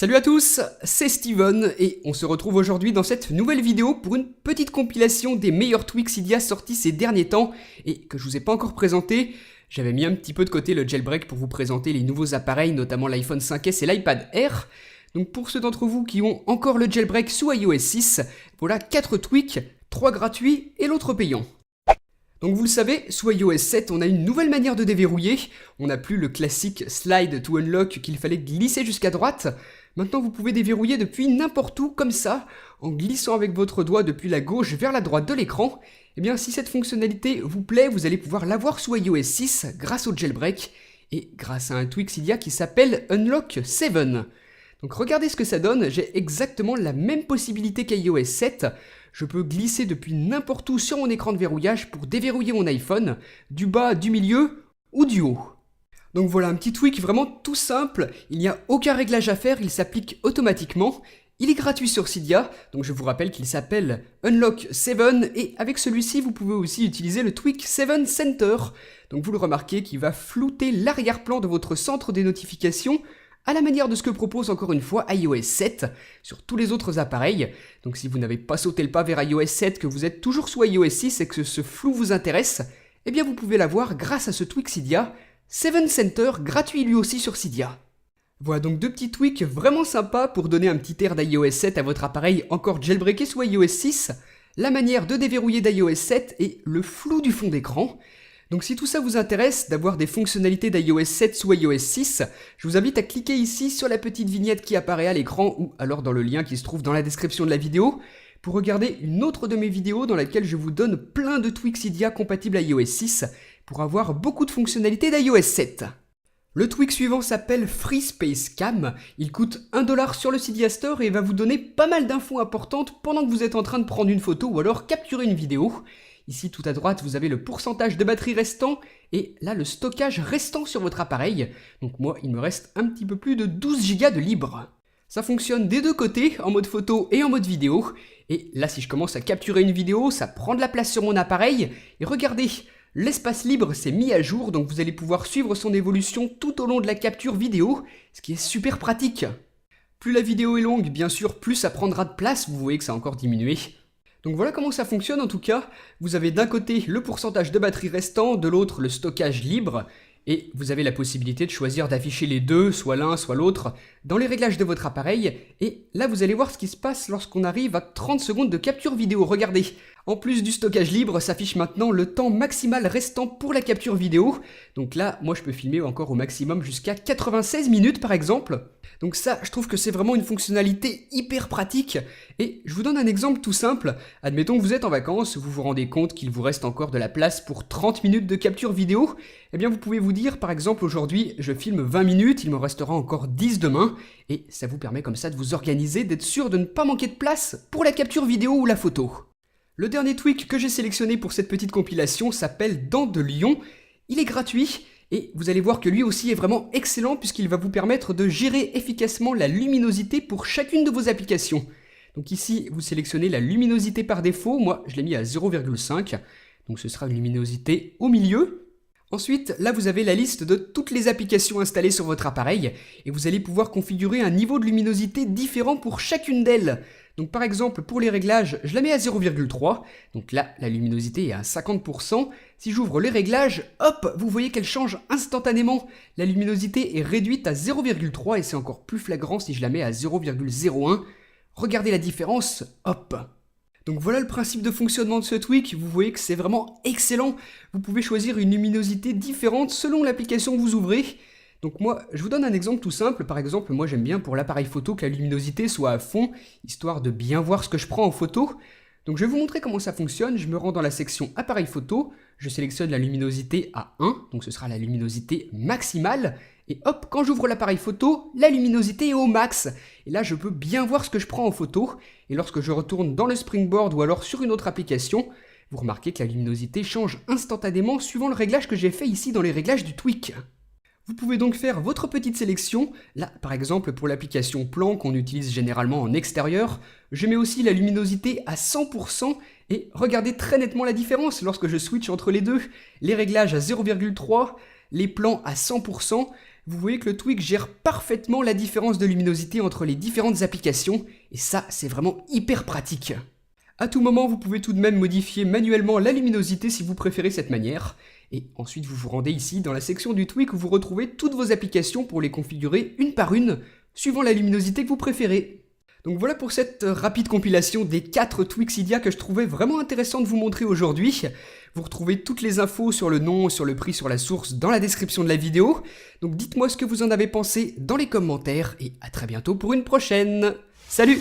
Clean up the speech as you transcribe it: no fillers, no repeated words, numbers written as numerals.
Salut à tous, c'est Steven et on se retrouve aujourd'hui dans cette nouvelle vidéo pour une petite compilation des meilleurs tweaks Cydia sortis ces derniers temps et que je vous ai pas encore présenté. J'avais mis un petit peu de côté le jailbreak pour vous présenter les nouveaux appareils, notamment l'iPhone 5S et l'iPad Air. Donc pour ceux d'entre vous qui ont encore le jailbreak sous iOS 6, voilà 4 tweaks, 3 gratuits et l'autre payant. Donc vous le savez, sous iOS 7, on a une nouvelle manière de déverrouiller. On n'a plus le classique slide to unlock qu'il fallait glisser jusqu'à droite. Maintenant, vous pouvez déverrouiller depuis n'importe où, comme ça, en glissant avec votre doigt depuis la gauche vers la droite de l'écran. Et bien, si cette fonctionnalité vous plaît, vous allez pouvoir l'avoir sous iOS 6 grâce au jailbreak et grâce à un tweak Cydia qui s'appelle Unlock 7. Donc regardez ce que ça donne, j'ai exactement la même possibilité qu'iOS 7. Je peux glisser depuis n'importe où sur mon écran de verrouillage pour déverrouiller mon iPhone, du bas, du milieu ou du haut. Donc voilà un petit tweak vraiment tout simple, il n'y a aucun réglage à faire, il s'applique automatiquement. Il est gratuit sur Cydia, donc je vous rappelle qu'il s'appelle Unlock 7 et avec celui-ci vous pouvez aussi utiliser le tweak 7 Center. Donc vous le remarquez qui va flouter l'arrière-plan de votre centre des notifications à la manière de ce que propose encore une fois iOS 7 sur tous les autres appareils. Donc si vous n'avez pas sauté le pas vers iOS 7, que vous êtes toujours sous iOS 6 et que ce flou vous intéresse, eh bien vous pouvez l'avoir grâce à ce tweak Cydia 7 Center, gratuit lui aussi sur Cydia. Voilà donc deux petits tweaks vraiment sympas pour donner un petit air d'iOS 7 à votre appareil encore jailbreaké sous iOS 6, la manière de déverrouiller d'iOS 7 et le flou du fond d'écran. Donc si tout ça vous intéresse, d'avoir des fonctionnalités d'iOS 7 sous iOS 6, je vous invite à cliquer ici sur la petite vignette qui apparaît à l'écran ou alors dans le lien qui se trouve dans la description de la vidéo pour regarder une autre de mes vidéos dans laquelle je vous donne plein de tweaks Cydia compatibles à iOS 6 pour avoir beaucoup de fonctionnalités d'iOS 7. Le tweak suivant s'appelle Free Space Cam, il coûte 1$ sur le Cydia Store et va vous donner pas mal d'infos importantes pendant que vous êtes en train de prendre une photo ou alors capturer une vidéo. Ici tout à droite vous avez le pourcentage de batterie restant et là le stockage restant sur votre appareil. Donc moi il me reste un petit peu plus de 12 Go de libre. Ça fonctionne des deux côtés, en mode photo et en mode vidéo. Et là si je commence à capturer une vidéo, ça prend de la place sur mon appareil. Et regardez, l'espace libre s'est mis à jour, donc vous allez pouvoir suivre son évolution tout au long de la capture vidéo, ce qui est super pratique. Plus la vidéo est longue, bien sûr, plus ça prendra de place, vous voyez que ça a encore diminué. Donc voilà comment ça fonctionne en tout cas. Vous avez d'un côté le pourcentage de batterie restant, de l'autre le stockage libre, et vous avez la possibilité de choisir d'afficher les deux, soit l'un, soit l'autre, dans les réglages de votre appareil, et là vous allez voir ce qui se passe lorsqu'on arrive à 30 secondes de capture vidéo, regardez. En plus du stockage libre, s'affiche maintenant le temps maximal restant pour la capture vidéo. Donc là, moi je peux filmer encore au maximum jusqu'à 96 minutes par exemple. Donc ça, je trouve que c'est vraiment une fonctionnalité hyper pratique. Et je vous donne un exemple tout simple. Admettons que vous êtes en vacances, vous vous rendez compte qu'il vous reste encore de la place pour 30 minutes de capture vidéo. Eh bien vous pouvez vous dire, par exemple aujourd'hui, je filme 20 minutes, il me restera encore 10 demain. Et ça vous permet comme ça de vous organiser, d'être sûr de ne pas manquer de place pour la capture vidéo ou la photo. Le dernier tweak que j'ai sélectionné pour cette petite compilation s'appelle Dents de Lion. Il est gratuit et vous allez voir que lui aussi est vraiment excellent puisqu'il va vous permettre de gérer efficacement la luminosité pour chacune de vos applications. Donc ici, vous sélectionnez la luminosité par défaut. Moi, je l'ai mis à 0,5. Donc ce sera une luminosité au milieu. Ensuite, là vous avez la liste de toutes les applications installées sur votre appareil et vous allez pouvoir configurer un niveau de luminosité différent pour chacune d'elles. Donc par exemple, pour les réglages, je la mets à 0,3. Donc là, la luminosité est à 50%. Si j'ouvre les réglages, hop, vous voyez qu'elle change instantanément. La luminosité est réduite à 0,3 et c'est encore plus flagrant si je la mets à 0,01. Regardez la différence, hop. Donc voilà le principe de fonctionnement de ce tweak, vous voyez que c'est vraiment excellent. Vous pouvez choisir une luminosité différente selon l'application que vous ouvrez. Donc moi, je vous donne un exemple tout simple. Par exemple, moi j'aime bien pour l'appareil photo que la luminosité soit à fond, histoire de bien voir ce que je prends en photo. Donc je vais vous montrer comment ça fonctionne. Je me rends dans la section appareil photo, je sélectionne la luminosité à 1, donc ce sera la luminosité maximale. Et hop, quand j'ouvre l'appareil photo, la luminosité est au max. Et là, je peux bien voir ce que je prends en photo. Et lorsque je retourne dans le Springboard ou alors sur une autre application, vous remarquez que la luminosité change instantanément suivant le réglage que j'ai fait ici dans les réglages du tweak. Vous pouvez donc faire votre petite sélection. Là, par exemple, pour l'application plan qu'on utilise généralement en extérieur, je mets aussi la luminosité à 100% et regardez très nettement la différence lorsque je switch entre les deux. Les réglages à 0,3, les plans à 100%. vous voyez que le Tweak gère parfaitement la différence de luminosité entre les différentes applications, et ça c'est vraiment hyper pratique. À tout moment, vous pouvez tout de même modifier manuellement la luminosité si vous préférez cette manière, et ensuite vous vous rendez ici dans la section du Tweak où vous retrouvez toutes vos applications pour les configurer une par une, suivant la luminosité que vous préférez. Donc voilà pour cette rapide compilation des 4 tweaks Cydia que je trouvais vraiment intéressant de vous montrer aujourd'hui. Vous retrouvez toutes les infos sur le nom, sur le prix, sur la source dans la description de la vidéo. Donc dites-moi ce que vous en avez pensé dans les commentaires et à très bientôt pour une prochaine. Salut!